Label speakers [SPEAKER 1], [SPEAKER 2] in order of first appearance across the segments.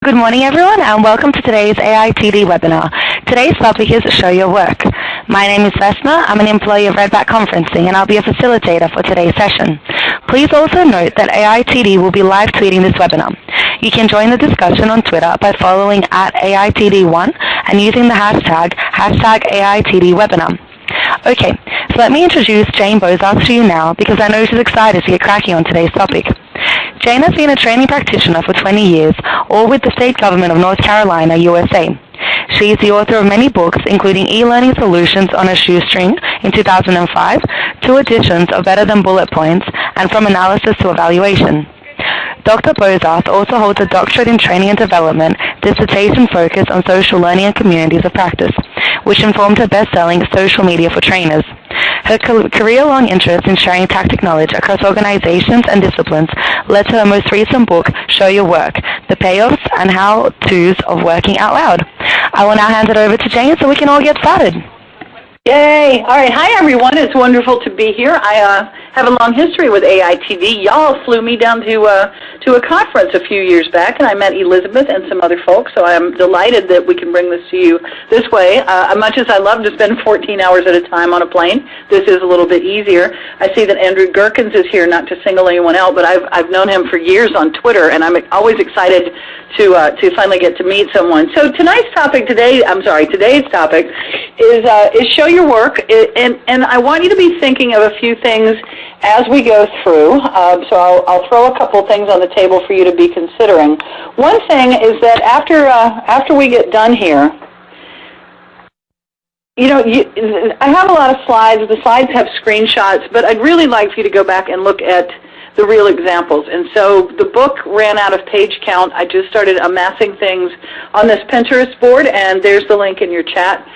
[SPEAKER 1] Good morning, everyone, and welcome to today's AITD webinar. Today's topic is Show Your Work. My name is Vesna. I'm an employee of Redback Conferencing, and I'll be a facilitator for today's session. Please also note that AITD will be live tweeting this webinar. You can join the discussion on Twitter by following @AITD1 and using the hashtag #AITDwebinar. Okay, so let me introduce Jane Bozarth to you now because I know she's excited to get cracking on today's topic. Jane has been a training practitioner for 20 years, all with the state government of North Carolina, USA. She is the author of many books, including E-Learning Solutions on a Shoestring in 2005, 2 editions of Better Than Bullet Points, and From Analysis to Evaluation. Dr. Bozarth also holds a doctorate in training and development, dissertation focused on social learning and communities of practice, which informed her best-selling Social Media for Trainers. Her career-long interest in sharing tactic knowledge across organizations and disciplines led to her most recent book, Show Your Work, The Payoffs and How-Tos of Working Out Loud. I will now hand it over to Jane so we can all get started.
[SPEAKER 2] Yay! All right. Hi, everyone. It's wonderful to be here. I have a long history with AITD. Y'all flew me down to a conference a few years back, and I met Elizabeth and some other folks, so I'm delighted that we can bring this to you this way. Much as I love to spend 14 hours at a time on a plane, this is a little bit easier. I see that Andrew Gerkens is here, not to single anyone out, but I've known him for years on Twitter, and I'm always excited to finally get to meet someone. So today's topic is Show Your Work, and I want you to be thinking of a few things as we go through. So I'll throw a couple things on the table for you to be considering. One thing is that after we get done here, I have a lot of slides. The slides have screenshots, but I'd really like for you to go back and look at the real examples. And so the book ran out of page count. I just started amassing things on this Pinterest board, and there's the link in your chat.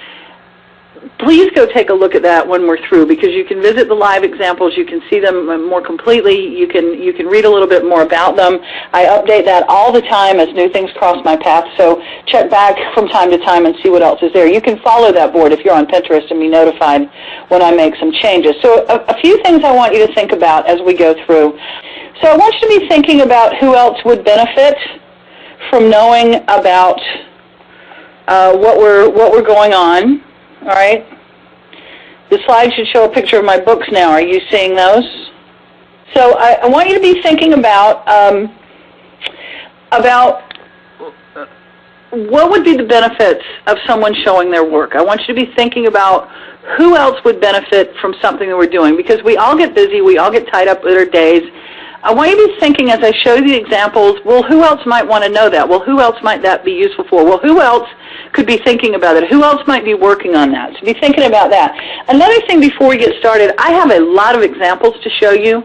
[SPEAKER 2] Please go take a look at that when we're through, because you can visit the live examples, you can see them more completely, you can read a little bit more about them. I update that all the time as new things cross my path, so check back from time to time and see what else is there. You can follow that board if you're on Pinterest and be notified when I make some changes. So a few things I want you to think about as we go through. So I want you to be thinking about who else would benefit from knowing about what we're going on. All right. The slide should show a picture of my books now. Are you seeing those? So I want you to be thinking about what would be the benefits of someone showing their work. I want you to be thinking about who else would benefit from something that we're doing, because we all get busy, we all get tied up with our days. I want you to be thinking, as I show you the examples, well, who else might want to know that? Well, who else might that be useful for? Well, who else could be thinking about it? Who else might be working on that? So be thinking about that. Another thing before we get started, I have a lot of examples to show you,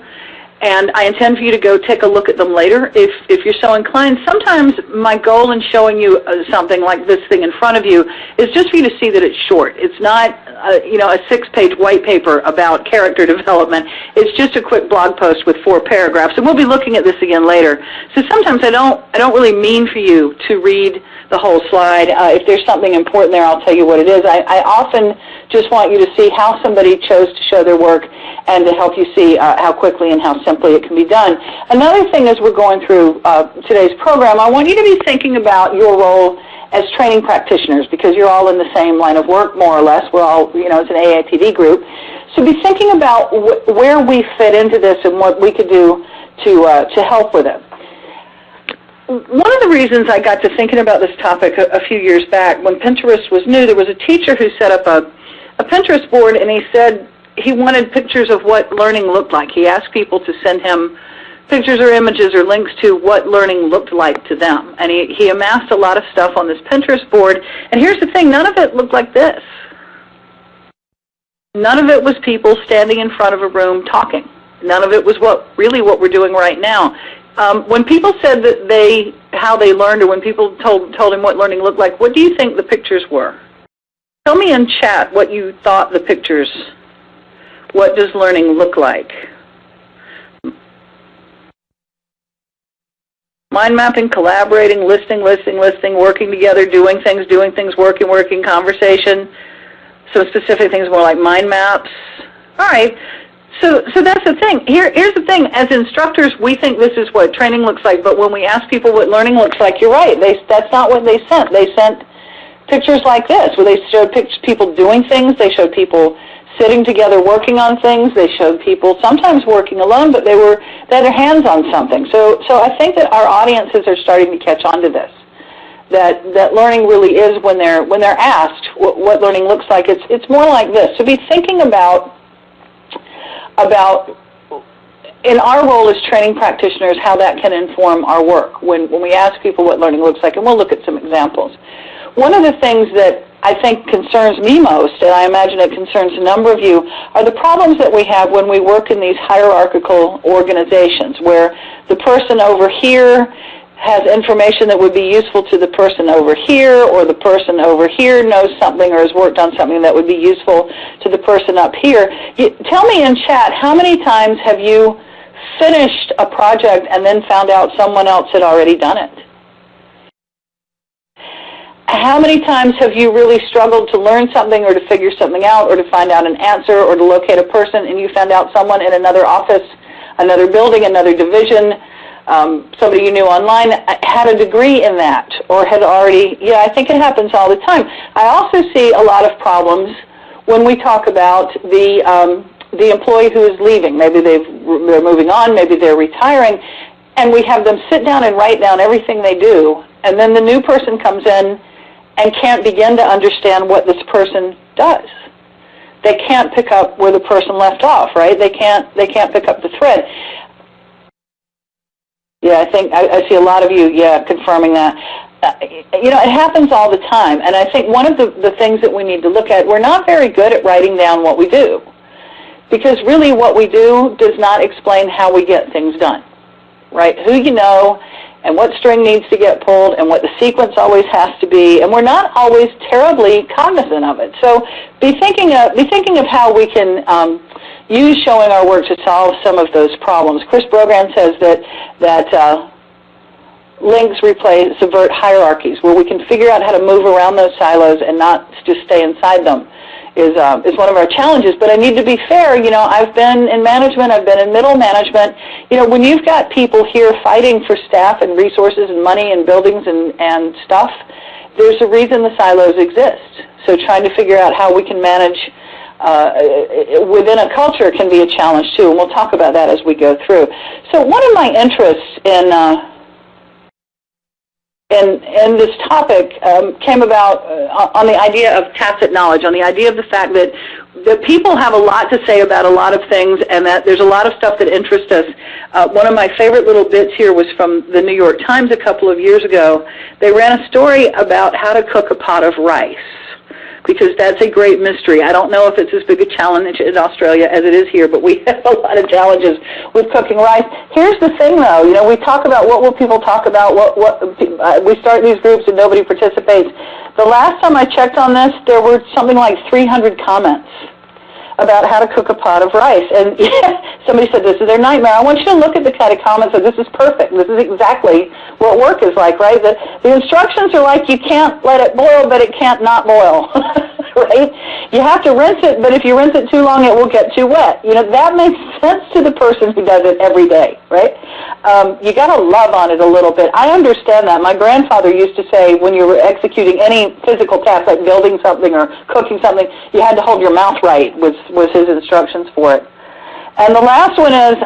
[SPEAKER 2] and I intend for you to go take a look at them later if you're so inclined. Sometimes my goal in showing you something like this thing in front of you is just for you to see that it's short. It's not a 6-page white paper about character development. It's just a quick blog post with 4 paragraphs, and we'll be looking at this again later. So sometimes I don't really mean for you to read the whole slide. If there's something important there, I'll tell you what it is. I often just want you to see how somebody chose to show their work and to help you see how quickly and how simply it can be done. Another thing as we're going through today's program, I want you to be thinking about your role as training practitioners, because you're all in the same line of work, more or less. We're all, it's an AITD group. So be thinking about where we fit into this and what we could do to help with it. One of the reasons I got to thinking about this topic a few years back, when Pinterest was new, there was a teacher who set up a Pinterest board, and he said he wanted pictures of what learning looked like. He asked people to send him pictures or images or links to what learning looked like to them. And he amassed a lot of stuff on this Pinterest board. And here's the thing, none of it looked like this. None of it was people standing in front of a room talking. None of it was what we're doing right now. When people said that how they learned, or when people told him what learning looked like, what do you think the pictures were? Tell me in chat what you thought the pictures, what does learning look like? Mind mapping, collaborating, listening, working together, doing things, working, conversation. Some specific things more like mind maps. All right. So that's the thing. Here's the thing. As instructors, we think this is what training looks like, but when we ask people what learning looks like, you're right. That's not what they sent. They sent pictures like this, where they showed people doing things. They showed people sitting together working on things. They showed people sometimes working alone, but they had their hands on something. So I think that our audiences are starting to catch on to this. That learning really is, when they're asked what learning looks like, it's more like this. So be thinking about in our role as training practitioners, how that can inform our work when we ask people what learning looks like, and we'll look at some examples. One of the things that I think concerns me most, and I imagine it concerns a number of you, are the problems that we have when we work in these hierarchical organizations, where the person over here has information that would be useful to the person over here, or the person over here knows something or has worked on something that would be useful to the person up here. Tell me in chat, how many times have you finished a project and then found out someone else had already done it? How many times have you really struggled to learn something or to figure something out or to find out an answer or to locate a person, and you found out someone in another office, another building, another division, somebody you knew online had a degree in that or had already, I think it happens all the time. I also see a lot of problems when we talk about the employee who is leaving. Maybe they're moving on, maybe they're retiring, and we have them sit down and write down everything they do, and then the new person comes in and can't begin to understand what this person does. They can't pick up where the person left off, right? They can't pick up the thread. Yeah, I think I see a lot of you, confirming that. It happens all the time, and I think one of the things that we need to look at, we're not very good at writing down what we do, because really what we do does not explain how we get things done, right? Who you know, and what string needs to get pulled, and what the sequence always has to be, and we're not always terribly cognizant of it. So be thinking of how we can use showing our work to solve some of those problems. Chris Brogan says that links subvert hierarchies, where we can figure out how to move around those silos and not just stay inside them is one of our challenges. But I need to be fair. I've been in management. I've been in middle management. When you've got people here fighting for staff and resources and money and buildings and stuff, there's a reason the silos exist. So trying to figure out how we can manage within a culture can be a challenge too, and we'll talk about that as we go through. So one of my interests in this topic came about on the idea of tacit knowledge, on the idea of the fact that people have a lot to say about a lot of things, and that there's a lot of stuff that interests us. One of my favorite little bits here was from the New York Times a couple of years ago. They ran a story about how to cook a pot of rice, because that's a great mystery. I don't know if it's as big a challenge in Australia as it is here, but we have a lot of challenges with cooking rice. Here's the thing, though. We talk about what will people talk about, we start these groups and nobody participates. The last time I checked on this, there were something like 300 comments about how to cook a pot of rice. And somebody said, this is their nightmare. I want you to look at the kind of comments that this is perfect. This is exactly what work is like, right? The instructions are like, you can't let it boil, but it can't not boil, right? You have to rinse it, but if you rinse it too long, it will get too wet. That makes sense to the person who does it every day, right? You got to love on it a little bit. I understand that. My grandfather used to say when you were executing any physical task, like building something or cooking something, you had to hold your mouth right, was his instructions for it. And the last one is,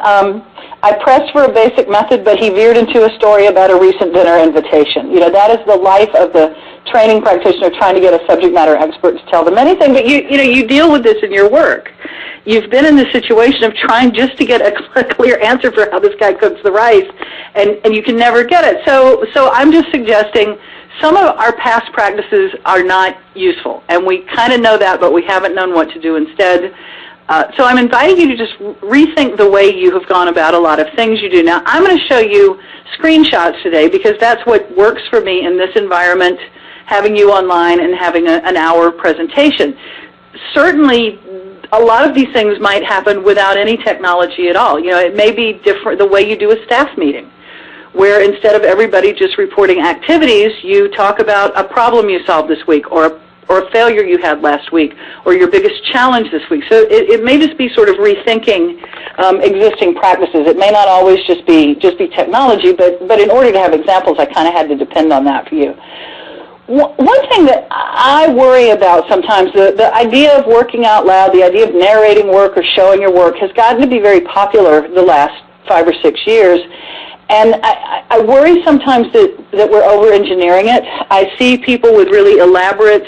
[SPEAKER 2] I pressed for a basic method, but he veered into a story about a recent dinner invitation. That is the life of the training practitioner, trying to get a subject matter expert to tell them anything. But you deal with this in your work. You've been in the situation of trying just to get a clear answer for how this guy cooks the rice, and you can never get it. So I'm just suggesting some of our past practices are not useful, and we kind of know that, but we haven't known what to do instead. So I'm inviting you to just rethink the way you have gone about a lot of things you do. Now, I'm going to show you screenshots today, because that's what works for me in this environment, having you online and having an hour presentation. Certainly, a lot of these things might happen without any technology at all. It may be different the way you do a staff meeting, where instead of everybody just reporting activities, you talk about a problem you solved this week, or or a failure you had last week, or your biggest challenge this week. So it may just be sort of rethinking existing practices. It may not always just be technology, but in order to have examples, I kind of had to depend on that for you. One thing that I worry about sometimes, the idea of working out loud, the idea of narrating work or showing your work has gotten to be very popular the last 5 or 6 years. And I worry sometimes that we're over-engineering it. I see people with really elaborate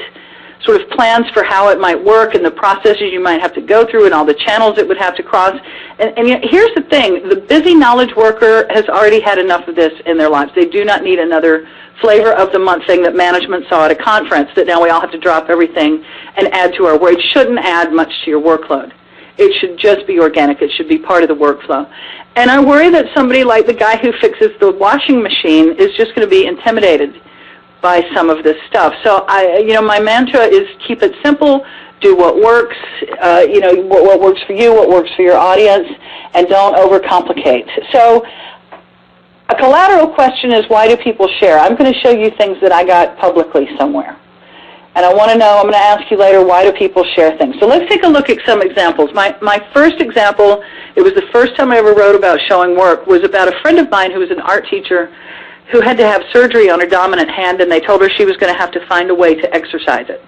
[SPEAKER 2] sort of plans for how it might work and the processes you might have to go through and all the channels it would have to cross. And yet, here's the thing. The busy knowledge worker has already had enough of this in their lives. They do not need another flavor of the month thing that management saw at a conference that now we all have to drop everything and add to our work. It shouldn't add much to your workload. It should just be organic. It should be part of the workflow. And I worry that somebody like the guy who fixes the washing machine is just going to be intimidated by some of this stuff. So my mantra is keep it simple, do what works, what works for you, what works for your audience, and don't overcomplicate. So a collateral question is, why do people share? I'm going to show you things that I got publicly somewhere. And I want to know, I'm going to ask you later, why do people share things? So let's take a look at some examples. My first example, it was the first time I ever wrote about showing work, was about a friend of mine who was an art teacher who had to have surgery on her dominant hand, and they told her she was going to have to find a way to exercise it.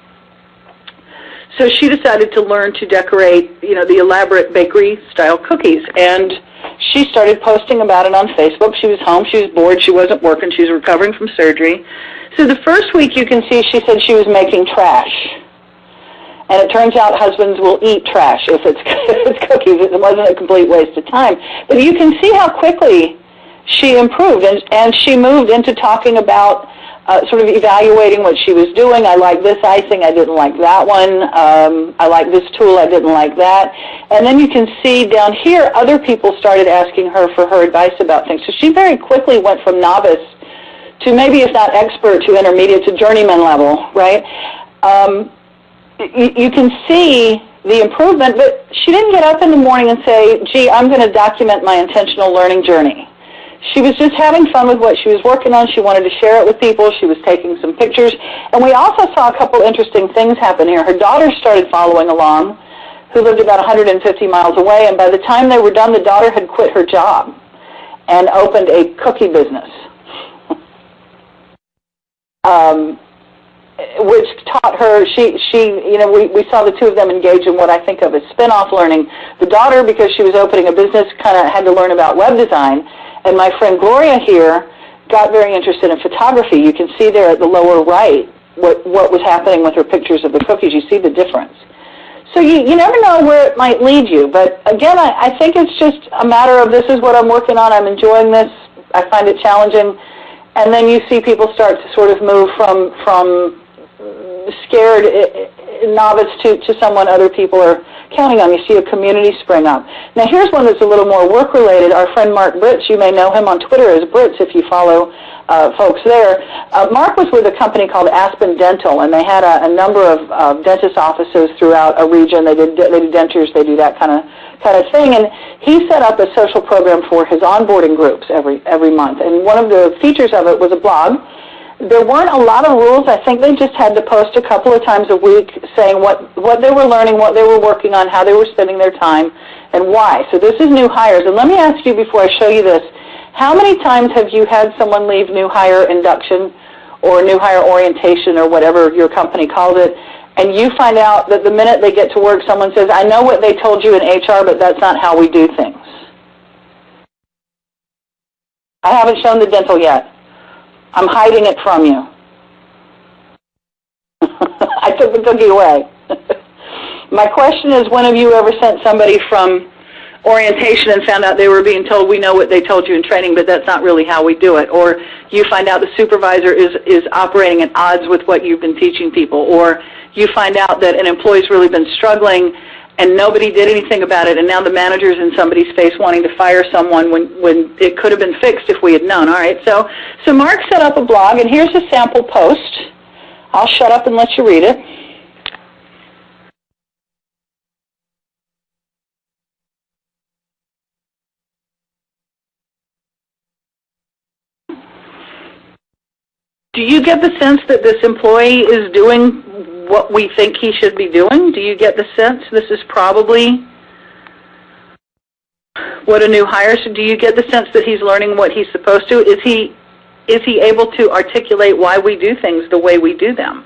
[SPEAKER 2] So she decided to learn to decorate, the elaborate bakery-style cookies. And she started posting about it on Facebook. She was home. She was bored. She wasn't working. She was recovering from surgery. So the first week, you can see she said she was making trash. And it turns out husbands will eat trash if it's cookies. It wasn't a complete waste of time. But you can see how quickly she improved. And she moved into talking about sort of evaluating what she was doing. I like this icing. I didn't like that one. I like this tool. I didn't like that. And then you can see down here, other people started asking her for her advice about things. So she very quickly went from novice to maybe, if not expert, to intermediate, to journeyman level, right? You can see the improvement, but she didn't get up in the morning and say, gee, I'm going to document my intentional learning journey. She was just having fun with what she was working on. She wanted to share it with people. She was taking some pictures. And we also saw a couple interesting things happen here. Her daughter started following along, who lived about 150 miles away, and by the time they were done, the daughter had quit her job and opened a cookie business. Which taught her, we saw the two of them engage in what I think of as spin-off learning. The daughter, because she was opening a business, kind of had to learn about web design. And my friend Gloria here got very interested in photography. You can see there at the lower right what was happening with her pictures of the cookies. You see the difference. So you never know where it might lead you. But again, I think it's just a matter of, this is what I'm working on. I'm enjoying this. I find it challenging. And then you see people start to sort of move from scared novice to someone other people are counting on. You see a community spring up. Now here's one that's a little more work-related. Our friend Mark Britz, you may know him on Twitter as Britz if you follow folks there. Mark was with a company called Aspen Dental, and they had a number of dentist offices throughout a region. They did dentures, they do that kind of thing, and he set up a social program for his onboarding groups every month. And one of the features of it was a blog. There weren't a lot of rules. I think they just had to post a couple of times a week saying what they were learning, what they were working on, how they were spending their time, and why. So this is new hires. And let me ask you before I show you this, how many times have you had someone leave new hire induction or new hire orientation or whatever your company called it, and you find out that the minute they get to work, someone says, I know what they told you in HR, but that's not how we do things. I haven't shown the dental yet. I'm hiding it from you. I took the cookie away. My question is, when have you ever sent somebody from orientation and found out they were being told, we know what they told you in training, but that's not really how we do it? Or you find out the supervisor is operating at odds with what you've been teaching people. Or you find out that an employee's really been struggling and nobody did anything about it, and now the manager's in somebody's face wanting to fire someone when it could have been fixed if we had known. All right, so Mark set up a blog, and here's a sample post. I'll shut up and let you read it. Do you get the sense that this employee is doing what we think he should be doing? Do you get the sense this is probably what a new hire should? Do you get the sense that he's learning what he's supposed to? Is he able to articulate why we do things the way we do them?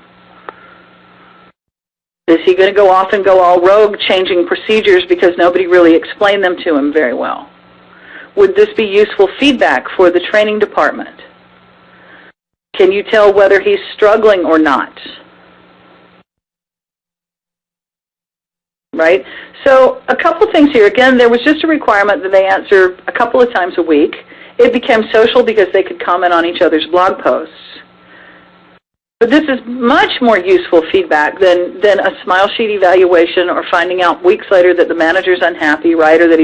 [SPEAKER 2] Is he going to go off and go all rogue, changing procedures because nobody really explained them to him very well? Would this be useful feedback for the training department? Can you tell whether he's struggling or not? Right? So a couple things here. Again, there was just a requirement that they answer a couple of times a week. It became social because they could comment on each other's blog posts. But this is much more useful feedback than a smile sheet evaluation or finding out weeks later that the manager's unhappy, right, or that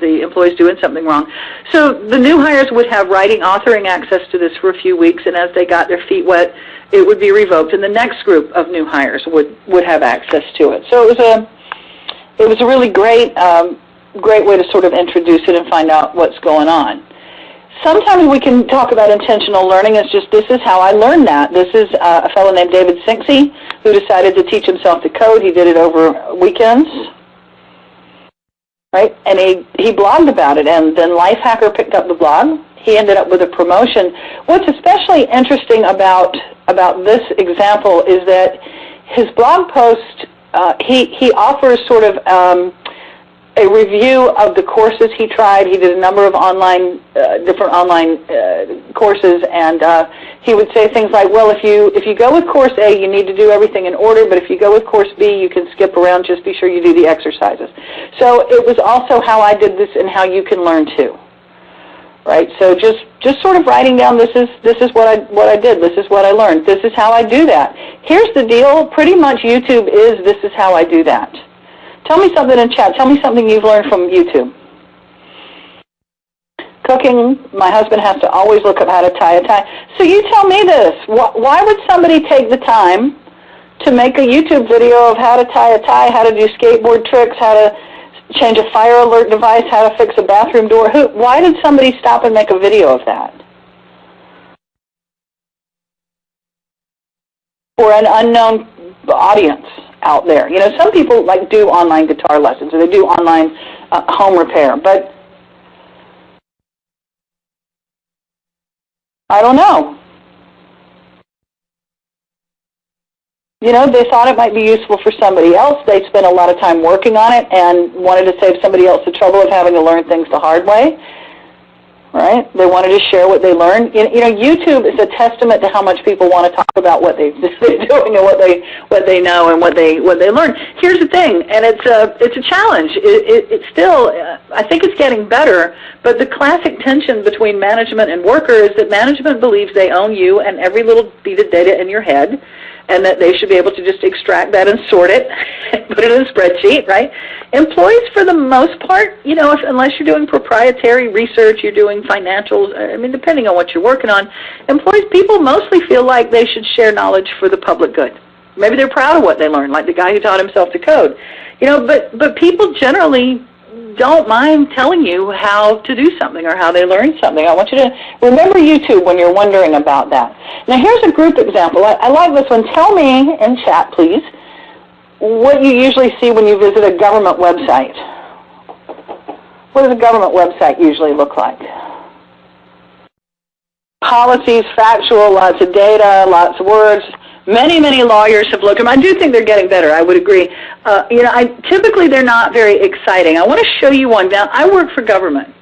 [SPEAKER 2] the employee's doing something wrong. So the new hires would have writing, authoring access to this for a few weeks, and as they got their feet wet, it would be revoked, and the next group of new hires would have access to it. So it was a really great way to sort of introduce it and find out what's going on. Sometimes we can talk about intentional learning as just, this is how I learned that. This is a fellow named David Sinksy who decided to teach himself to code. He did it over weekends, right? And he blogged about it, and then Lifehacker picked up the blog. He ended up with a promotion. What's especially interesting about this example is that his blog post, he offers sort of a review of the courses he tried. He did a number of different online courses, and he would say things like, well, if you go with course A, you need to do everything in order, but if you go with course B, you can skip around. Just be sure you do the exercises. So it was also how I did this and how you can learn too, right? So just sort of writing down, this is what I did, this is what I learned, this is how I do that. Here's the deal, pretty much YouTube is this is how I do that. Tell me something in chat. Tell me something you've learned from YouTube. Cooking, my husband has to always look up how to tie a tie. So you tell me this. Why would somebody take the time to make a YouTube video of how to tie a tie, how to do skateboard tricks, how to change a fire alert device, how to fix a bathroom door? Why did somebody stop and make a video of that? For an unknown audience out there. You know, some people like do online guitar lessons or they do online home repair, but I don't know. You know, they thought it might be useful for somebody else. They spent a lot of time working on it and wanted to save somebody else the trouble of having to learn things the hard way. Right? They wanted to share what they learned. You know, YouTube is a testament to how much people want to talk about what they're doing and what they know and what they learn. Here's the thing, and it's a challenge. It's still, I think it's getting better, but the classic tension between management and worker is that management believes they own you and every little beat of data in your head, and that they should be able to just extract that and sort it and put it in a spreadsheet, right? Employees, for the most part, you know, unless you're doing proprietary research, you're doing financials, I mean, depending on what you're working on, people mostly feel like they should share knowledge for the public good. Maybe they're proud of what they learned, like the guy who taught himself to code. You know, but people generally don't mind telling you how to do something or how they learned something. I want you to remember YouTube when you're wondering about that. Now, here's a group example. I like this one. Tell me in chat, please, what you usually see when you visit a government website. What does a government website usually look like? Policies, factual, lots of data, lots of words. Many, many lawyers have looked at them. I do think they're getting better. I would agree. You know, typically they're not very exciting. I want to show you one. Now, I work for government,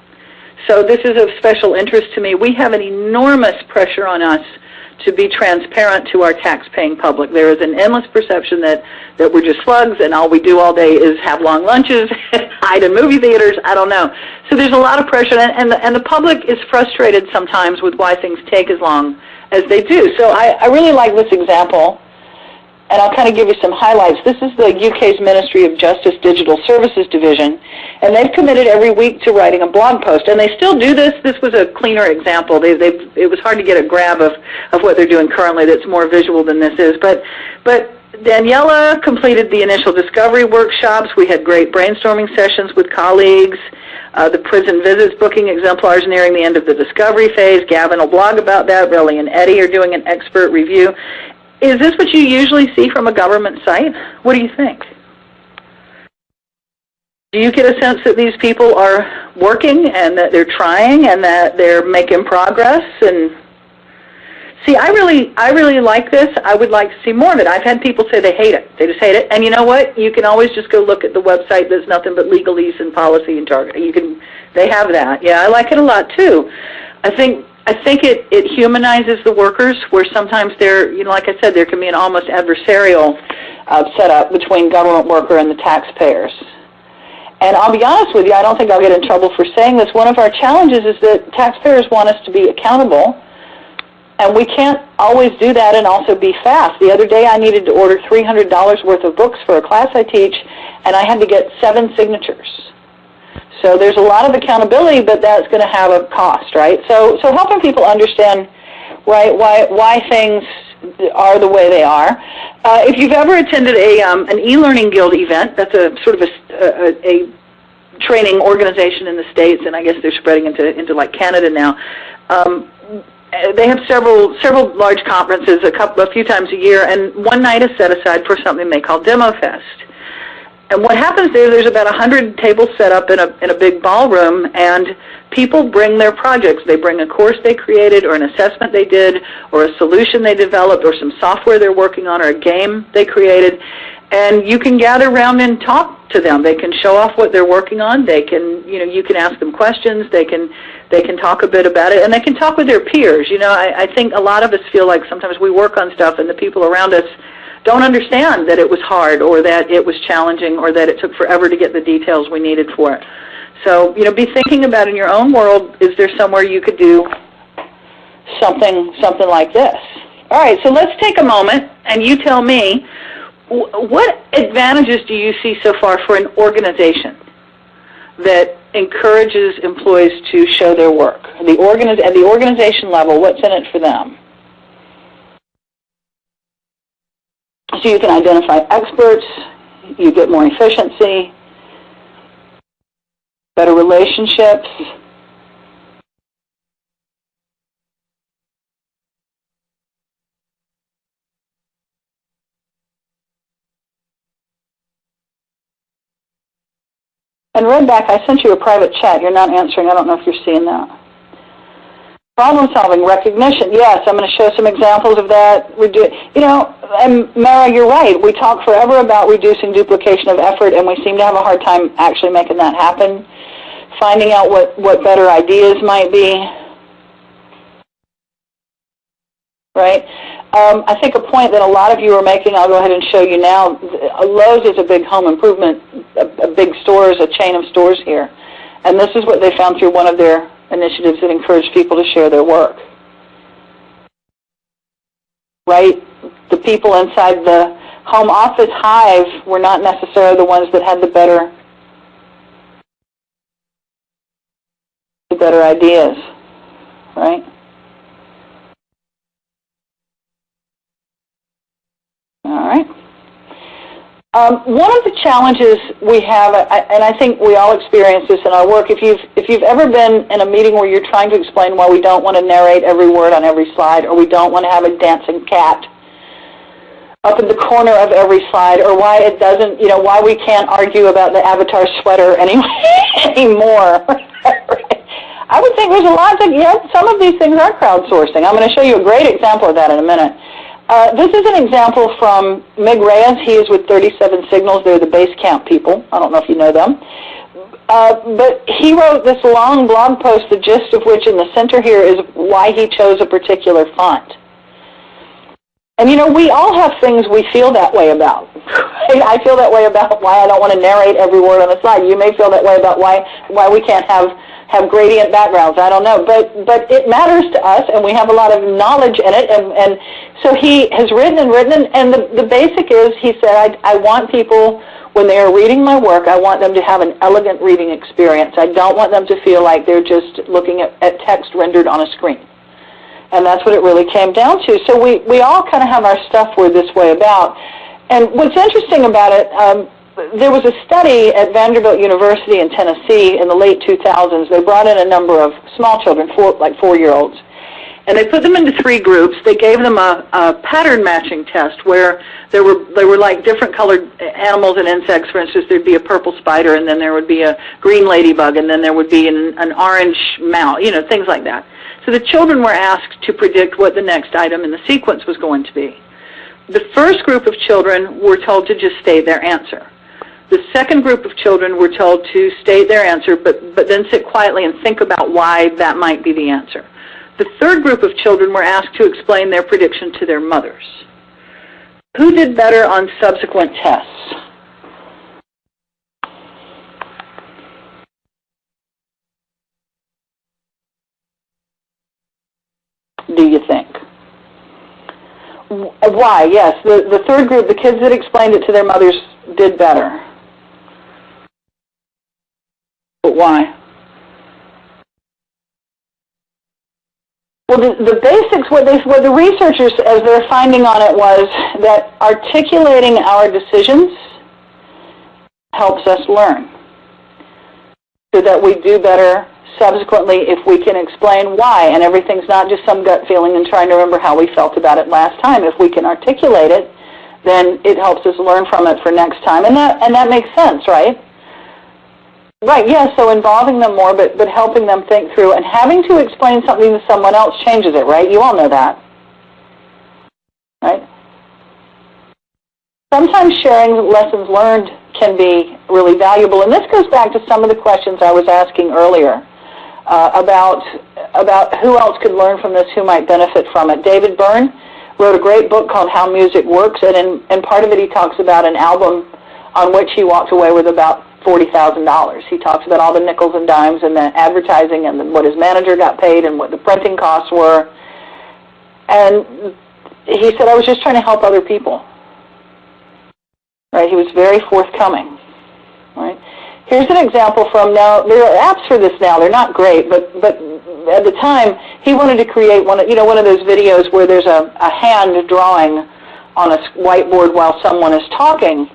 [SPEAKER 2] so this is of special interest to me. We have an enormous pressure on us to be transparent to our tax-paying public. There is an endless perception that we're just slugs and all we do all day is have long lunches, hide in movie theaters. I don't know. So there's a lot of pressure, and the public is frustrated sometimes with why things take as long as they do. So I really like this example, and I'll kind of give you some highlights. This is the UK's Ministry of Justice Digital Services Division, and they've committed every week to writing a blog post, and they still do this. This was a cleaner example. It was hard to get a grab of what they're doing currently that's more visual than this is, but Daniela completed the initial discovery workshops. We had great brainstorming sessions with colleagues. The prison visits booking exemplars nearing the end of the discovery phase. Gavin will blog about that. Relly and Eddie are doing an expert review. Is this what you usually see from a government site? What do you think? Do you get a sense that these people are working and that they're trying and that they're making progress? And see, I really like this. I would like to see more of it. I've had people say they hate it. They just hate it. And you know what? You can always just go look at the website. There's nothing but legalese and policy and jargon. They have that. Yeah, I like it a lot too. I think it humanizes the workers, where sometimes there, like I said, there can be an almost adversarial setup between government worker and the taxpayers. And I'll be honest with you, I don't think I'll get in trouble for saying this. One of our challenges is that taxpayers want us to be accountable, and we can't always do that and also be fast. The other day I needed to order $300 worth of books for a class I teach, and I had to get 7 signatures. So there's a lot of accountability, but that's going to have a cost, right? So helping people understand, right, why things are the way they are. If you've ever attended an e-learning guild event, that's a sort of a training organization in the States, and I guess they're spreading into like Canada now. They have several large conferences a few times a year, and one night is set aside for something they call Demo Fest. And what happens there's about 100 tables set up in a big ballroom, and people bring their projects. They bring a course they created, or an assessment they did, or a solution they developed, or some software they're working on, or a game they created. And you can gather around and talk to them. They can show off what they're working on. They can, you can ask them questions. They can talk a bit about it, and they can talk with their peers. I think a lot of us feel like sometimes we work on stuff, and the people around us don't understand that it was hard, or that it was challenging, or that it took forever to get the details we needed for it. So, be thinking about in your own world, is there somewhere you could do something like this? All right, so let's take a moment, and you tell me, what advantages do you see so far for an organization that encourages employees to show their work? At the organization level, what's in it for them? So you can identify experts, you get more efficiency, better relationships. And Redback, I sent you a private chat. You're not answering. I don't know if you're seeing that. Problem solving, recognition. Yes, I'm going to show some examples of that. And Mara, you're right. We talk forever about reducing duplication of effort, and we seem to have a hard time actually making that happen. Finding out what better ideas might be. Right? I think a point that a lot of you are making, I'll go ahead and show you now. Lowe's is a big home improvement, a big stores, a chain of stores here. And this is what they found through one of their initiatives that encourage people to share their work. Right? The people inside the home office hive were not necessarily the ones that had the better ideas, right? All right. One of the challenges we have, and I think we all experience this in our work, if you've ever been in a meeting where you're trying to explain why we don't want to narrate every word on every slide, or we don't want to have a dancing cat up in the corner of every slide, or why it doesn't, why we can't argue about the avatar sweater anymore. I would think there's a lot of, some of these things are crowdsourcing. I'm going to show you a great example of that in a minute. This is an example from Mig Reyes. He is with 37 Signals. They're the base camp people. I don't know if you know them. But he wrote this long blog post, the gist of which in the center here is why he chose a particular font. And, we all have things we feel that way about. I feel that way about why I don't want to narrate every word on the slide. You may feel that way about why we can't have gradient backgrounds. I don't know. But it matters to us, and we have a lot of knowledge in it. And so he has written, and the basic is, he said, I want people, when they are reading my work, I want them to have an elegant reading experience. I don't want them to feel like they're just looking at text rendered on a screen. And that's what it really came down to. So we all kind of have our stuff we're this way about. And what's interesting about it, there was a study at Vanderbilt University in Tennessee in the late 2000s. They brought in a number of small children, like 4-year-olds. And they put them into 3 groups. They gave them a pattern matching test where they were like different colored animals and insects. For instance, there'd be a purple spider, and then there would be a green ladybug, and then there would be an orange mouse, things like that. So the children were asked to predict what the next item in the sequence was going to be. The first group of children were told to just state their answer. The second group of children were told to state their answer, but then sit quietly and think about why that might be the answer. The third group of children were asked to explain their prediction to their mothers. Who did better on subsequent tests? Do you think? Why? Yes, the third group, the kids that explained it to their mothers, did better. But why? Well, the basics, what the researchers, as they're finding on it, was that articulating our decisions helps us learn, so that we do better subsequently if we can explain why, and everything's not just some gut feeling and trying to remember how we felt about it last time. If we can articulate it, then it helps us learn from it for next time, and that makes sense, right? Right, yeah, so involving them more, but helping them think through, and having to explain something to someone else changes it, right? You all know that, right? Sometimes sharing lessons learned can be really valuable, and this goes back to some of the questions I was asking earlier about who else could learn from this, who might benefit from it. David Byrne wrote a great book called How Music Works, and in part of it he talks about an album on which he walked away with about $40,000. He talks about all the nickels and dimes and the advertising and what his manager got paid and what the printing costs were. And he said, I was just trying to help other people. Right? He was very forthcoming. Right? Here's an example from now. There are apps for this now. They're not great, but at the time he wanted to create one of those videos where there's a hand drawing on a whiteboard while someone is talking.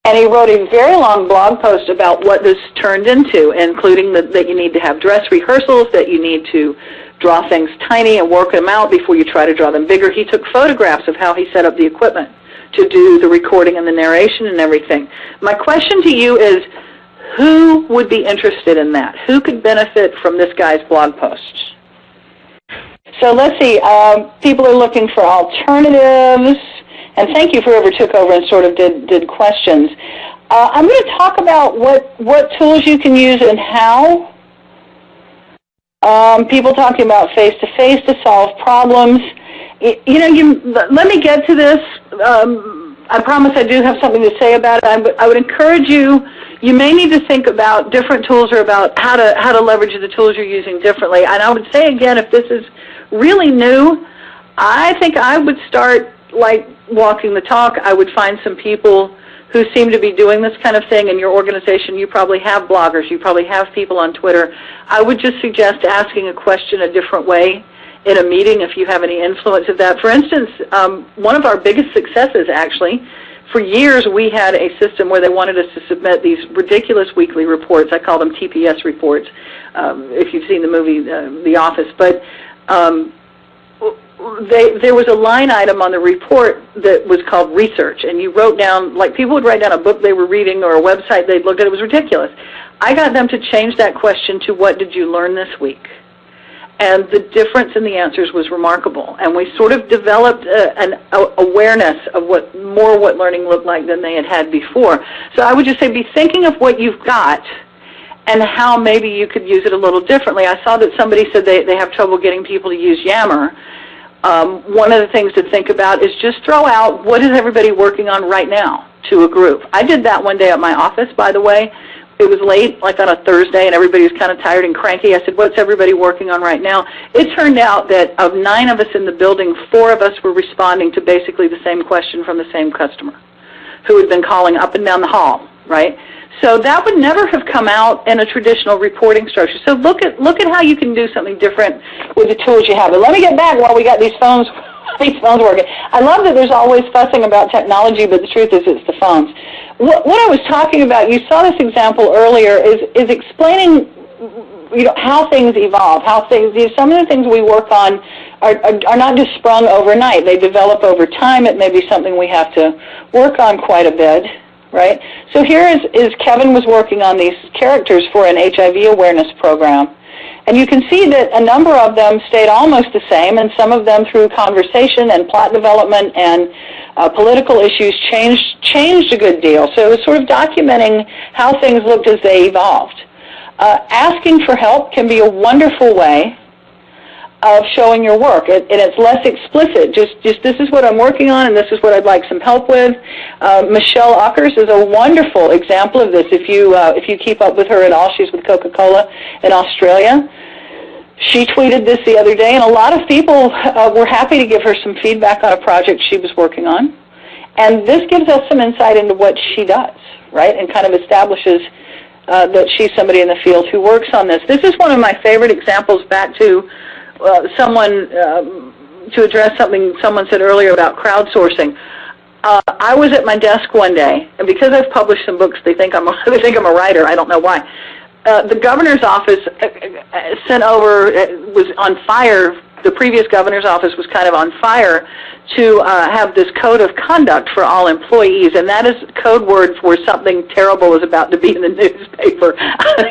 [SPEAKER 2] And he wrote a very long blog post about what this turned into, including that you need to have dress rehearsals, that you need to draw things tiny and work them out before you try to draw them bigger. He took photographs of how he set up the equipment to do the recording and the narration and everything. My question to you is, who would be interested in that? Who could benefit from this guy's blog post? So let's see. People are looking for alternatives. And thank you for whoever took over and sort of did questions. I'm going to talk about what tools you can use and how. People talking about face-to-face to solve problems. Let me get to this. I promise I do have something to say about it. I would encourage you. You may need to think about different tools or about how to leverage the tools you're using differently. And I would say again, if this is really new, I think I would start like walking the talk. I would find some people who seem to be doing this kind of thing in your organization. You probably have bloggers. You probably have people on Twitter. I would just suggest asking a question a different way in a meeting if you have any influence of that. For instance, one of our biggest successes, actually, for years we had a system where they wanted us to submit these ridiculous weekly reports. I call them TPS reports, if you've seen the movie The Office. But there was a line item on the report that was called research, and you wrote down, like people would write down a book they were reading or a website they'd looked at. It was ridiculous. I got them to change that question to, what did you learn this week? And the difference in the answers was remarkable. And we sort of developed an awareness of what learning looked like than they had before. So I would just say, be thinking of what you've got and how maybe you could use it a little differently. I saw that somebody said they have trouble getting people to use Yammer. One of the things to think about is just throw out, what is everybody working on right now, to a group. I did that one day at my office, by the way. It was late, like on a Thursday, and everybody was kind of tired and cranky. I said, what's everybody working on right now? It turned out that of 9 of us in the building, 4 of us were responding to basically the same question from the same customer who had been calling up and down the hall, right? So that would never have come out in a traditional reporting structure. So look at how you can do something different with the tools you have. But let me get back while we got these phones working. I love that there's always fussing about technology, but the truth is it's the phones. What I was talking about, you saw this example earlier, is explaining how things evolve, some of the things we work on are not just sprung overnight. They develop over time. It may be something we have to work on quite a bit, right? So here is Kevin was working on these characters for an HIV awareness program. And you can see that a number of them stayed almost the same, and some of them through conversation and plot development and political issues changed a good deal. So it was sort of documenting how things looked as they evolved. Asking for help can be a wonderful way of showing your work, and it's less explicit. Just this is what I'm working on, and this is what I'd like some help with. Michelle Ockers is a wonderful example of this. If you keep up with her at all, she's with Coca-Cola in Australia. She tweeted this the other day, and a lot of people were happy to give her some feedback on a project she was working on. And this gives us some insight into what she does, right, and kind of establishes that she's somebody in the field who works on this. This is one of my favorite examples back to to address something someone said earlier about crowdsourcing. I was at my desk one day, and because I've published some books, they think I'm a writer. I don't know why. The governor's office sent over, was on fire. The previous governor's office was kind of on fire to have this code of conduct for all employees, and that is code word for something terrible is about to be in the newspaper.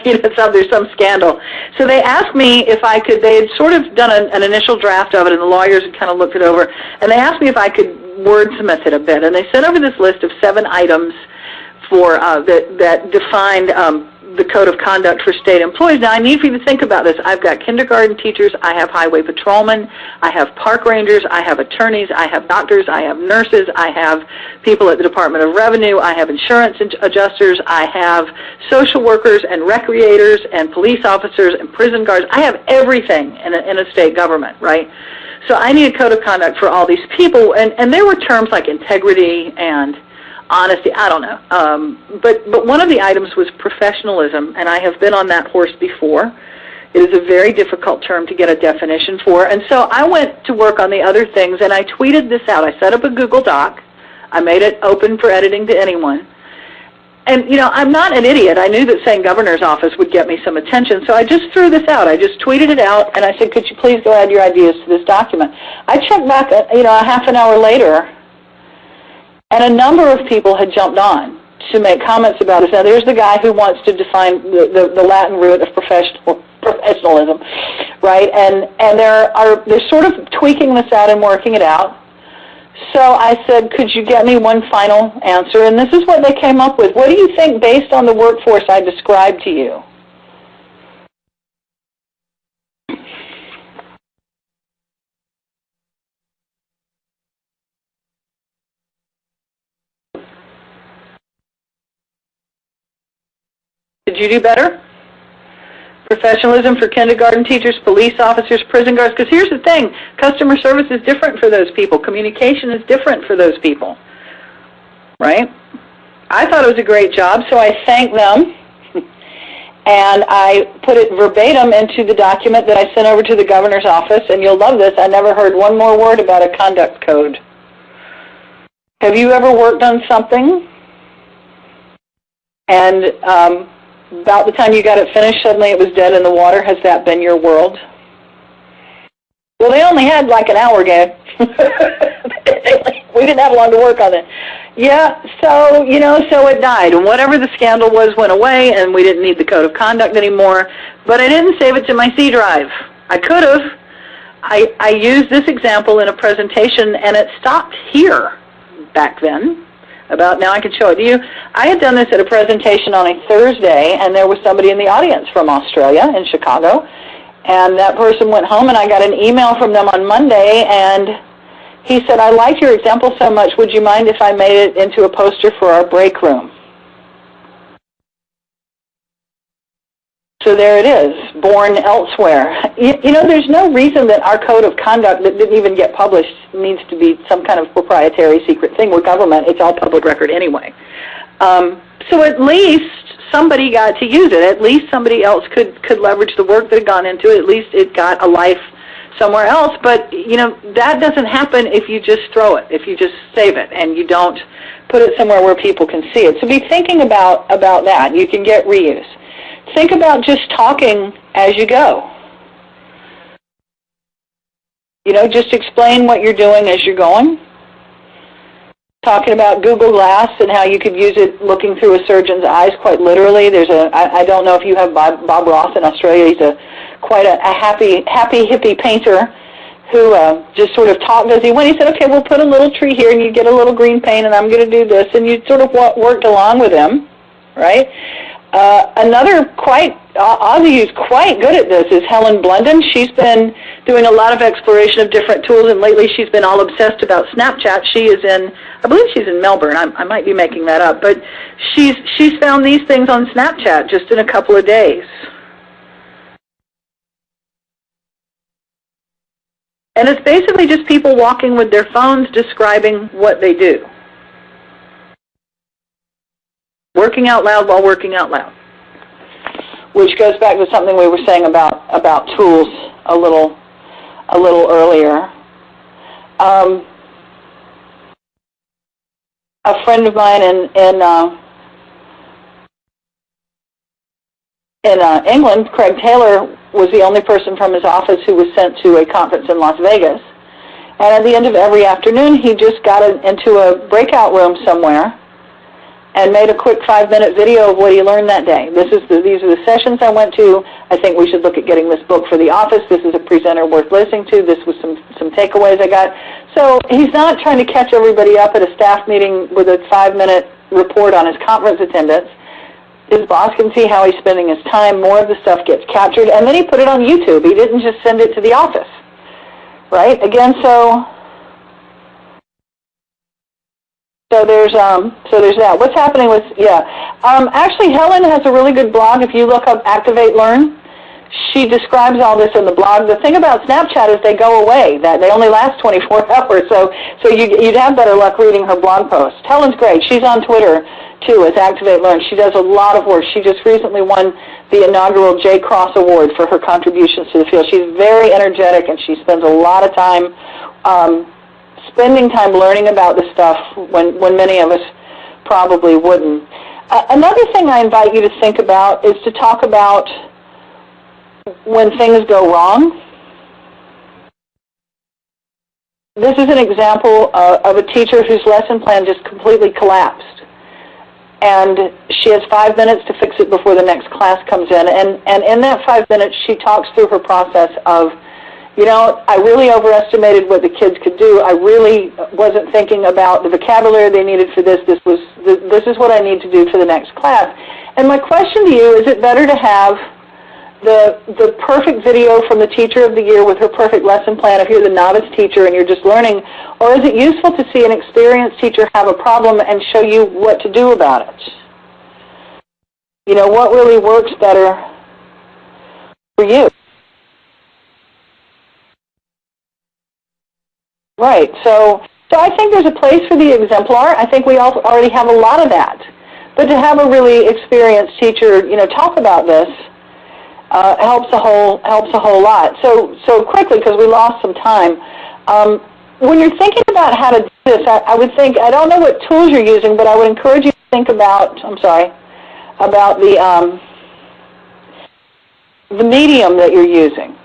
[SPEAKER 2] There's some scandal. So they asked me if I could. They had sort of done an initial draft of it, and the lawyers had kind of looked it over, and they asked me if I could wordsmith it a bit. And they sent over this list of 7 items for that defined the code of conduct for state employees. Now, I need for you to think about this. I've got kindergarten teachers, I have highway patrolmen, I have park rangers, I have attorneys, I have doctors, I have nurses, I have people at the Department of Revenue, I have insurance adjusters, I have social workers and recreators and police officers and prison guards. I have everything in a state government, right? So I need a code of conduct for all these people, and there were terms like integrity and honesty, I don't know. But one of the items was professionalism, and I have been on that horse before. It is a very difficult term to get a definition for. And so I went to work on the other things, and I tweeted this out. I set up a Google Doc. I made it open for editing to anyone. And, I'm not an idiot. I knew that saying governor's office would get me some attention, so I just threw this out. I just tweeted it out, and I said, could you please go add your ideas to this document? I checked back, a half an hour later, and a number of people had jumped on to make comments about it. Now, there's the guy who wants to define the Latin root of professionalism, right? And they're sort of tweaking this out and working it out. So I said, could you get me one final answer? And this is what they came up with. What do you think based on the workforce I described to you? Did you do better? Professionalism for kindergarten teachers, police officers, prison guards. Because here's the thing, customer service is different for those people. Communication is different for those people, right? I thought it was a great job, so I thanked them, and I put it verbatim into the document that I sent over to the governor's office, and you'll love this, I never heard one more word about a conduct code. Have you ever worked on something and about the time you got it finished, suddenly it was dead in the water? Has that been your world? Well, they only had like an hour, Gabe. We didn't have long to work on it. Yeah, so it died. And whatever the scandal was went away, and we didn't need the code of conduct anymore. But I didn't save it to my C drive. I could have. I used this example in a presentation, and it stopped here back then. Now I can show it to you. I had done this at a presentation on a Thursday, and there was somebody in the audience from Australia in Chicago, and that person went home, and I got an email from them on Monday, and he said, I liked your example so much, would you mind if I made it into a poster for our break room? So there it is, born elsewhere. There's no reason that our code of conduct that didn't even get published needs to be some kind of proprietary secret thing. We're government. It's all public record anyway. So at least somebody got to use it. At least somebody else could leverage the work that had gone into it. At least it got a life somewhere else. But, that doesn't happen if you just throw it, if you just save it, and you don't put it somewhere where people can see it. So be thinking about that. You can get reuse. think about just talking as you go. Just explain what you're doing as you're going. Talking about Google Glass and how you could use it looking through a surgeon's eyes quite literally. I don't know if you have Bob Ross in Australia. He's quite a happy hippie painter who just sort of talked as he went. He said, okay, we'll put a little tree here and you get a little green paint and I'm going to do this. And you sort of worked along with him, right? Another Aussie who's quite good at this is Helen Blunden. She's been doing a lot of exploration of different tools, and lately she's been all obsessed about Snapchat. I believe she's in Melbourne. I might be making that up, but she's found these things on Snapchat just in a couple of days. And it's basically just people walking with their phones describing what they do. Working out loud while working out loud. Which goes back to something we were saying about tools a little earlier. A friend of mine in England, Craig Taylor, was the only person from his office who was sent to a conference in Las Vegas. And at the end of every afternoon, he just got into a breakout room somewhere and made a quick 5-minute video of what he learned that day. These are the sessions I went to. I think we should look at getting this book for the office. This is a presenter worth listening to. This was some takeaways I got. So he's not trying to catch everybody up at a staff meeting with a 5-minute report on his conference attendance. His boss can see how he's spending his time. More of the stuff gets captured. And then he put it on YouTube. He didn't just send it to the office. Right? Again, so there's that. What's happening with, actually Helen has a really good blog. If you look up Activate Learn, she describes all this in the blog. The thing about Snapchat is they go away. That they only last 24 hours, so you'd have better luck reading her blog post. Helen's great. She's on Twitter, too, as Activate Learn. She does a lot of work. She just recently won the inaugural J. Cross Award for her contributions to the field. She's very energetic, and she spends a lot of time spending time learning about this stuff when many of us probably wouldn't. Another thing I invite you to think about is to talk about when things go wrong. This is an example of a teacher whose lesson plan just completely collapsed. And she has 5 minutes to fix it before the next class comes in. And in that 5 minutes, she talks through her process of, I really overestimated what the kids could do. I really wasn't thinking about the vocabulary they needed for this. This is what I need to do for the next class. And my question to you, is it better to have the perfect video from the teacher of the year with her perfect lesson plan if you're the novice teacher and you're just learning, or is it useful to see an experienced teacher have a problem and show you what to do about it? What really works better for you? Right. So I think there's a place for the exemplar. I think we already have a lot of that. But to have a really experienced teacher, talk about this helps a whole lot. So quickly, because we lost some time, when you're thinking about how to do this, I would think, I don't know what tools you're using, but I would encourage you to think about the medium that you're using.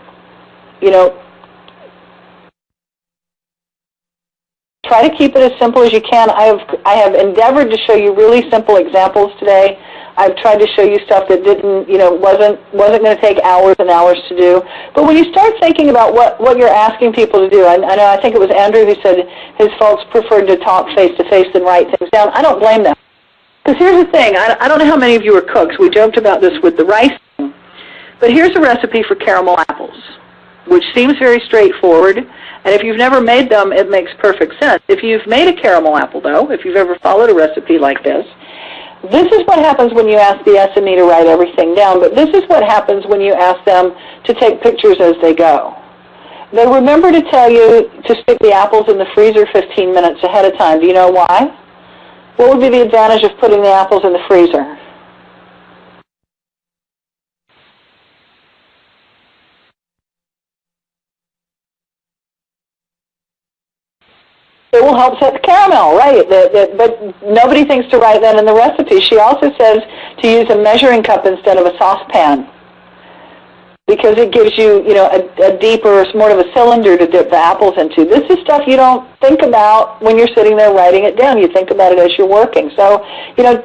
[SPEAKER 2] Try to keep it as simple as you can. I have endeavored to show you really simple examples today. I've tried to show you stuff that wasn't going to take hours and hours to do. But when you start thinking about what you're asking people to do, I think it was Andrew who said his folks preferred to talk face-to-face than write things down. I don't blame them. Because here's the thing. I don't know how many of you are cooks. We joked about this with the rice thing. But here's a recipe for caramel apples, which seems very straightforward. And if you've never made them, it makes perfect sense. If you've made a caramel apple, though, if you've ever followed a recipe like this is what happens when you ask the SME to write everything down, but this is what happens when you ask them to take pictures as they go. They remember to tell you to stick the apples in the freezer 15 minutes ahead of time. Do you know why? What would be the advantage of putting the apples in the freezer? There will help set the caramel, right? But nobody thinks to write that in the recipe. She also says to use a measuring cup instead of a saucepan, because it gives you, a deeper, more of a cylinder to dip the apples into. This is stuff you don't think about when you're sitting there writing it down. You think about it as you're working. So,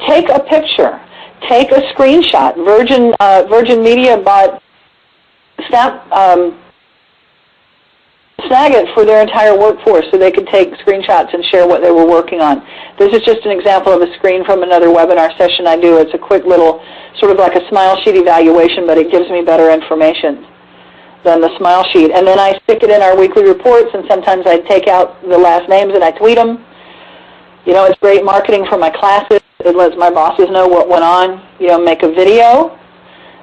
[SPEAKER 2] take a picture. Take a screenshot. Virgin Media bought Snagit for their entire workforce so they could take screenshots and share what they were working on. This is just an example of a screen from another webinar session I do. It's a quick little, sort of like a smile sheet evaluation, but it gives me better information than the smile sheet. And then I stick it in our weekly reports, and sometimes I take out the last names and I tweet them. It's great marketing for my classes. It lets my bosses know what went on. Make a video.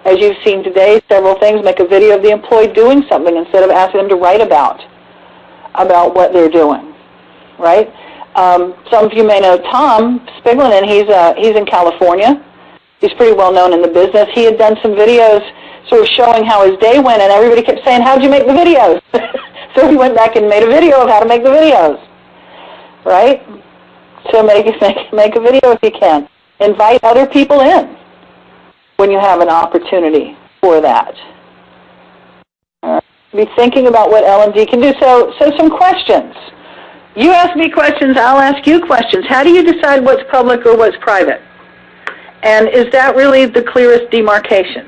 [SPEAKER 2] As you've seen today, several things. Make a video of the employee doing something instead of asking them to write about what they're doing, right? Some of you may know Tom Spiglin, and he's in California. He's pretty well known in the business. He had done some videos sort of showing how his day went, and everybody kept saying, how'd you make the videos? So he went back and made a video of how to make the videos, right? So make a video if you can. Invite other people in when you have an opportunity for that. Be thinking about what L&D can do. So some questions. You ask me questions, I'll ask you questions. How do you decide what's public or what's private? And is that really the clearest demarcation?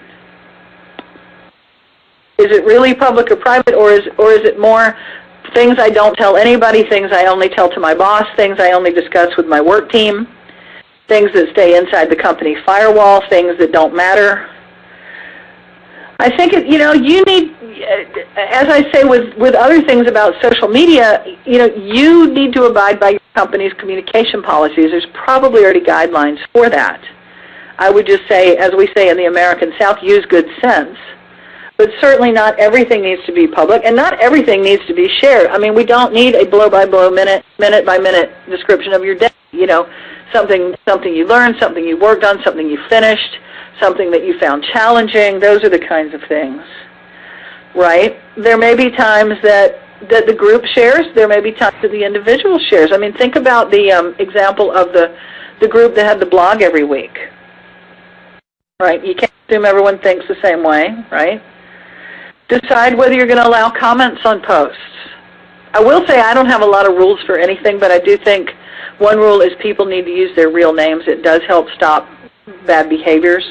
[SPEAKER 2] Is it really public or private, or is it more things I don't tell anybody, things I only tell to my boss, things I only discuss with my work team, things that stay inside the company firewall, things that don't matter? I think, you need, as I say with other things about social media, you need to abide by your company's communication policies. There's probably already guidelines for that. I would just say, as we say in the American South, use good sense. But certainly not everything needs to be public, and not everything needs to be shared. I mean, we don't need a blow-by-blow, minute-by-minute description of your day. Something you learned, something you worked on, something you finished, something that you found challenging. Those are the kinds of things, right? There may be times that the group shares. There may be times that the individual shares. I mean, think about the example of the group that had the blog every week, right? You can't assume everyone thinks the same way, right? Decide whether you're going to allow comments on posts. I will say I don't have a lot of rules for anything, but I do think one rule is people need to use their real names. It does help stop bad behaviors.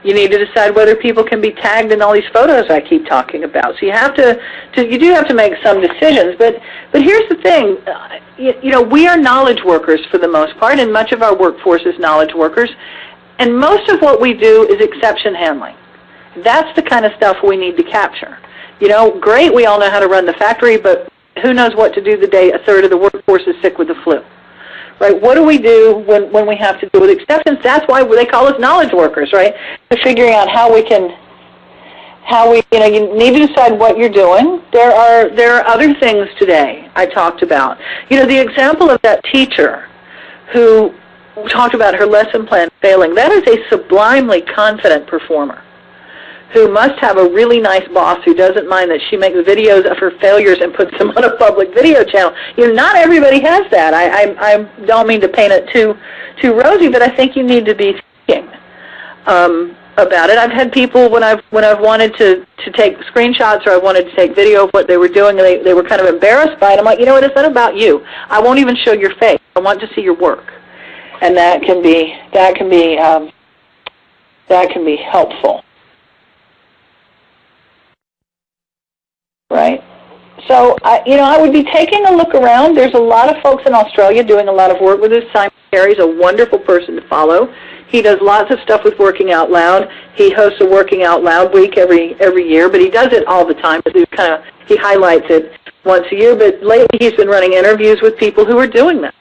[SPEAKER 2] You need to decide whether people can be tagged in all these photos I keep talking about. So you do have to make some decisions. But here's the thing, we are knowledge workers for the most part, and much of our workforce is knowledge workers. And most of what we do is exception handling. That's the kind of stuff we need to capture. Great, we all know how to run the factory, but who knows what to do the day a third of the workforce is sick with the flu? Right? What do we do when we have to deal with exceptions? That's why they call us knowledge workers, right? To figuring out how we, you need to decide what you're doing. There are other things today I talked about. The example of that teacher who talked about her lesson plan failing, that is a sublimely confident performer who must have a really nice boss who doesn't mind that she makes videos of her failures and puts them on a public video channel. Not everybody has that. I don't mean to paint it too rosy, but I think you need to be thinking about it. I've had people when I've wanted to take screenshots or I wanted to take video of what they were doing, and they were kind of embarrassed by it. I'm like, it's not about you. I won't even show your face. I want to see your work, and that can be helpful. Right? So, I would be taking a look around. There's a lot of folks in Australia doing a lot of work with this. Simon Carey's a wonderful person to follow. He does lots of stuff with Working Out Loud. He hosts a Working Out Loud week every year, but he does it all the time. But he highlights it once a year. But lately he's been running interviews with people who are doing that.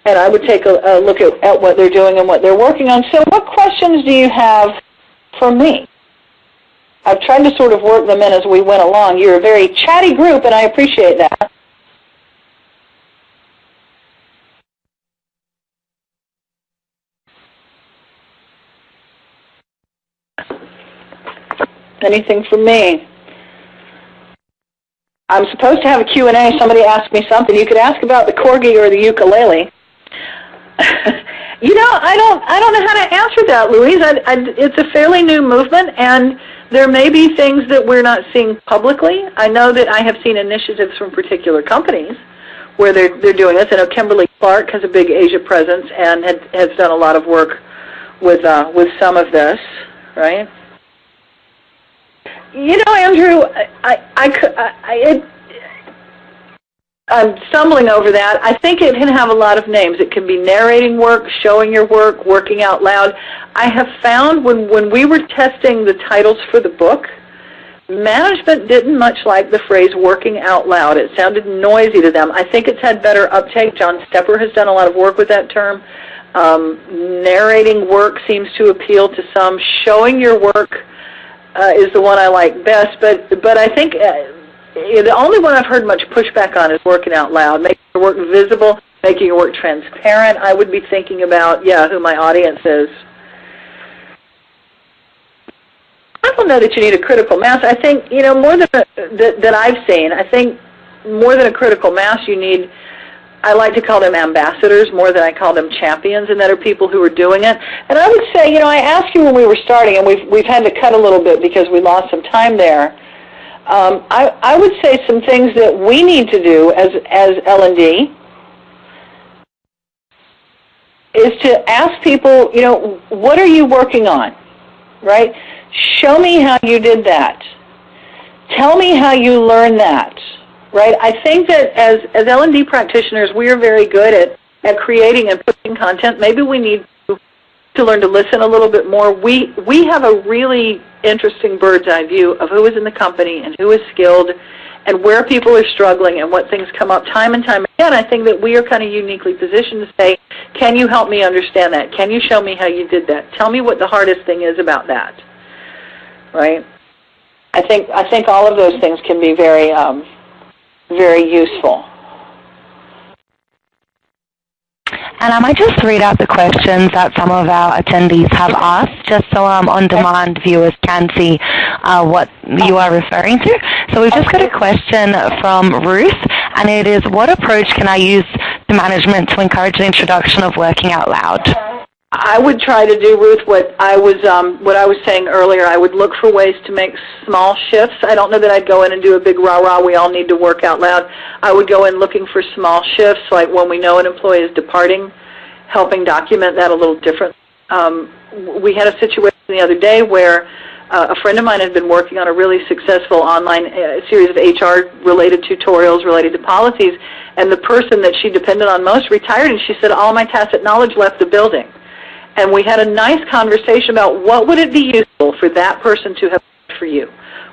[SPEAKER 2] And I would take a look at what they're doing and what they're working on. So what questions do you have for me? I've tried to sort of work them in as we went along. You're a very chatty group, and I appreciate that. Anything from me? I'm supposed to have a Q&A. Somebody asked me something. You could ask about the corgi or the ukulele. I don't know how to answer that, Louise. It's a fairly new movement, and there may be things that we're not seeing publicly. I know that I have seen initiatives from particular companies where they're doing this. I know Kimberly Clark has a big Asia presence and has done a lot of work with some of this, right? Andrew, I'm stumbling over that. I think it can have a lot of names. It can be narrating work, showing your work, working out loud. I have found when we were testing the titles for the book, management didn't much like the phrase working out loud. It sounded noisy to them. I think it's had better uptake. John Stepper has done a lot of work with that term. Narrating work seems to appeal to some. Showing your work is the one I like best, but I think the only one I've heard much pushback on is working out loud, making your work visible, making your work transparent. I would be thinking about, who my audience is. I don't know that you need a critical mass. I think, more than that I've seen, I think more than a critical mass, you need, I like to call them ambassadors more than I call them champions, and that are people who are doing it. And I would say, I asked you when we were starting, and we've had to cut a little bit because we lost some time there. I would say some things that we need to do as L&D is to ask people, what are you working on, right? Show me how you did that. Tell me how you learned that, right? I think that as L&D practitioners, we are very good at creating and putting content. Maybe we need to learn to listen a little bit more. We have a really interesting bird's eye view of who is in the company and who is skilled and where people are struggling and what things come up time and time again. I think that we are kind of uniquely positioned to say, can you help me understand that? Can you show me how you did that? Tell me what the hardest thing is about that, right? I think all of those things can be very, very useful.
[SPEAKER 1] And I might just read out the questions that some of our attendees have asked, just so on-demand viewers can see what you are referring to. So we've just got a question from Ruth, and it is, what approach can I use to management to encourage the introduction of working out loud?
[SPEAKER 2] I would try to do, Ruth, what I was saying earlier. I would look for ways to make small shifts. I don't know that I'd go in and do a big rah-rah, we all need to work out loud. I would go in looking for small shifts, like when we know an employee is departing, helping document that a little different. We had a situation the other day where a friend of mine had been working on a really successful online series of HR-related tutorials related to policies, and the person that she depended on most retired, and she said, all my tacit knowledge left the building. And we had a nice conversation about what would it be useful for that person to have for you.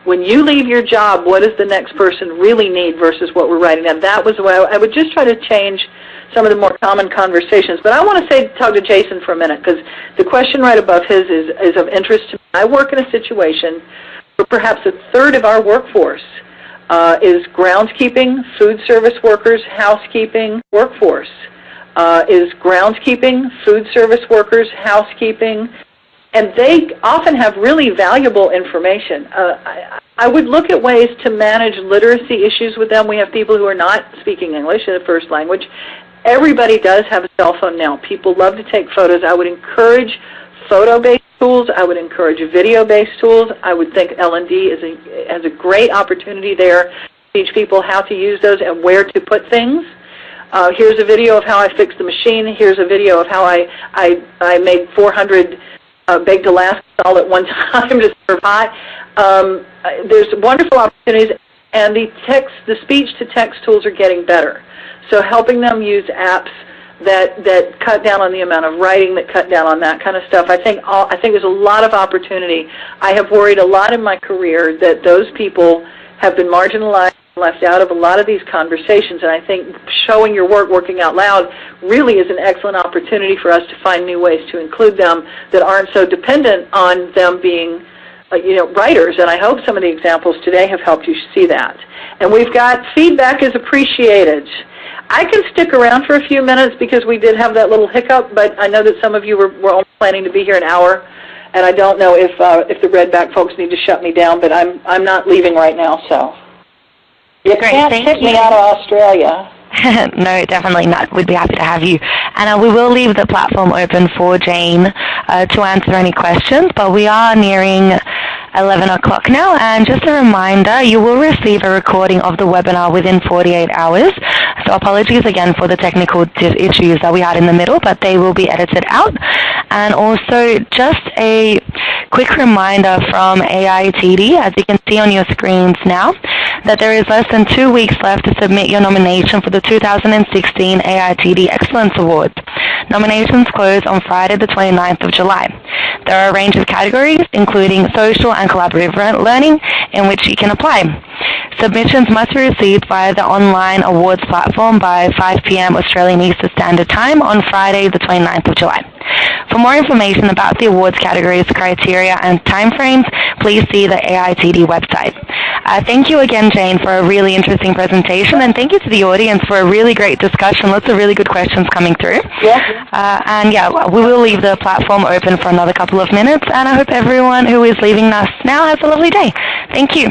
[SPEAKER 2] When you leave your job, what does the next person really need versus what we're writing down? That was the way I would just try to change some of the more common conversations. But I want to talk to Jason for a minute, because the question right above his is of interest to me. I work in a situation where perhaps a third of our workforce is groundskeeping, food service workers, housekeeping workforce. Is groundskeeping, food service workers, housekeeping, and they often have really valuable information. I would look at ways to manage literacy issues with them. We have people who are not speaking English as a first language. Everybody does have a cell phone now. People love to take photos. I would encourage photo-based tools. I would encourage video-based tools. I would think L&D has a great opportunity there to teach people how to use those and where to put things. Here's a video of how I fixed the machine. Here's a video of how I made 400 baked Alaska all at one time to serve hot. There's wonderful opportunities, and the speech-to-text tools are getting better. So helping them use apps that cut down on the amount of writing, that cut down on that kind of stuff. I think there's a lot of opportunity. I have worried a lot in my career that those people have been marginalized, left out of a lot of these conversations, and I think showing your work, working out loud, really is an excellent opportunity for us to find new ways to include them that aren't so dependent on them being writers, and I hope some of the examples today have helped you see that. And we've got feedback is appreciated. I can stick around for a few minutes because we did have that little hiccup, but I know that some of you were only planning to be here an hour, and I don't know if the Redback folks need to shut me down, but I'm not leaving right now, so. You
[SPEAKER 1] Great,
[SPEAKER 2] can't
[SPEAKER 1] thank
[SPEAKER 2] kick
[SPEAKER 1] you.
[SPEAKER 2] me out of Australia.
[SPEAKER 1] No, definitely not. We'd be happy to have you. And we will leave the platform open for Jane to answer any questions, but we are nearing 11 o'clock now. And just a reminder, you will receive a recording of the webinar within 48 hours. So apologies again for the technical issues that we had in the middle, but they will be edited out. And also just a quick reminder from AITD, as you can see on your screens now, that there is less than 2 weeks left to submit your nomination for the 2016 AITD Excellence Awards. Nominations close on Friday the 29th of July. There are a range of categories, including social and collaborative learning, in which you can apply. Submissions must be received via the online awards platform by 5 p.m. Australian Eastern Standard Time on Friday the 29th of July. For more information about the awards categories, criteria, and timeframes, please see the AITD website. Thank you again, Jane, for a really interesting presentation, and thank you to the audience for a really great discussion. Lots of really good questions coming through. We will leave the platform open for another couple of minutes, and I hope everyone who is leaving us now has a lovely day. Thank you.